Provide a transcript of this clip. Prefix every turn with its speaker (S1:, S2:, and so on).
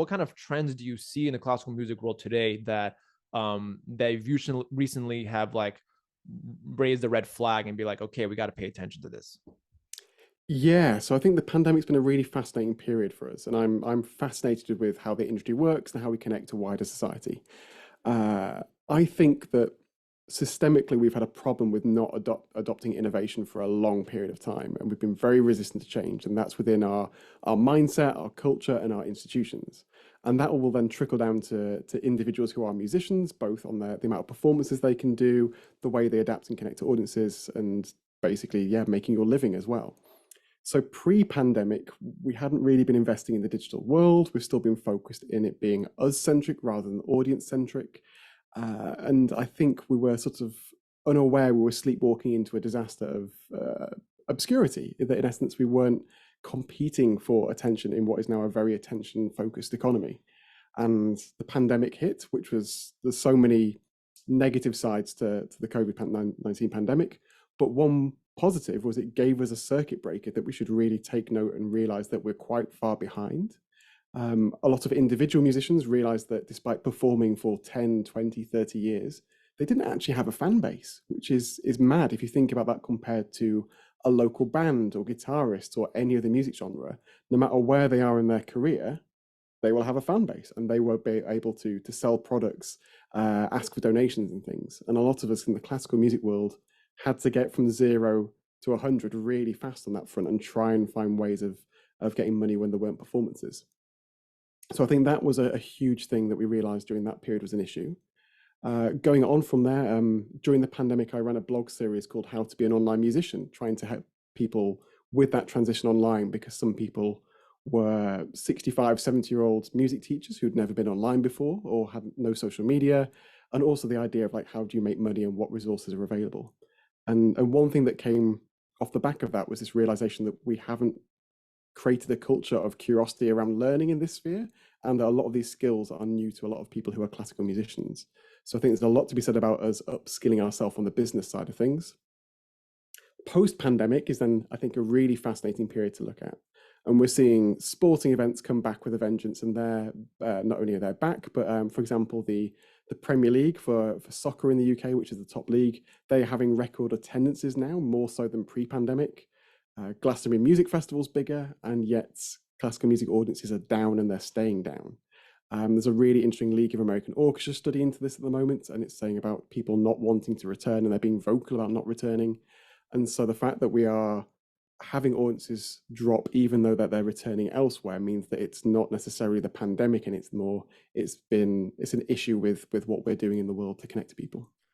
S1: what kind of trends do you see in the classical music world today that they've usually recently have like raised the red flag and be like, okay, we got to pay attention to this?
S2: Yeah, so I think the pandemic's been a really fascinating period for us, and I'm fascinated with how the industry works and how we connect to wider society. I think that systemically we've had a problem with not adopting innovation for a long period of time, and we've been very resistant to change, and that's within our mindset, our culture, and our institutions. And that will then trickle down to individuals who are musicians, both on the amount of performances they can do, the way they adapt and connect to audiences, and basically, yeah, making your living as well. So pre-pandemic, we hadn't really been investing in the digital world. We've still been focused in it being us-centric rather than audience-centric. And I think we were sort of unaware we were sleepwalking into a disaster of obscurity, that in essence we weren't competing for attention in what is now a very attention-focused economy. And the pandemic hit, which was, there's so many negative sides to the COVID-19 pandemic, but one positive was it gave us a circuit breaker that we should really take note and realize that we're quite far behind. A lot of individual musicians realized that despite performing for 10, 20, 30 years, they didn't actually have a fan base, which is mad if you think about that compared to a local band or guitarist or any other music genre. No matter where they are in their career, they will have a fan base and they will be able to sell products, ask for donations and things. And a lot of us in the classical music world had to get from 0 to 100 really fast on that front and try and find ways of getting money when there weren't performances. So I think that was a huge thing that we realized during that period was an issue. Going on from there, during the pandemic, I ran a blog series called How to Be an Online Musician, trying to help people with that transition online, because some people were 65, 70-year-old music teachers who'd never been online before or had no social media, and also the idea of like, how do you make money and what resources are available? And one thing that came off the back of that was this realization that we haven't created a culture of curiosity around learning in this sphere, and a lot of these skills are new to a lot of people who are classical musicians. So I think there's a lot to be said about us upskilling ourselves on the business side of things. Post-pandemic is then, I think, a really fascinating period to look at. And we're seeing sporting events come back with a vengeance, and they're not only are they back, but for example, the Premier League for soccer in the UK, which is the top league, they're having record attendances now, more so than pre-pandemic. Glastonbury Music Festival's bigger, and yet classical music audiences are down and they're staying down. There's a really interesting League of American Orchestra study into this at the moment, and it's saying about people not wanting to return and they're being vocal about not returning. And so the fact that we are having audiences drop even though that they're returning elsewhere means that it's not necessarily the pandemic, and it's an issue with what we're doing in the world to connect to people.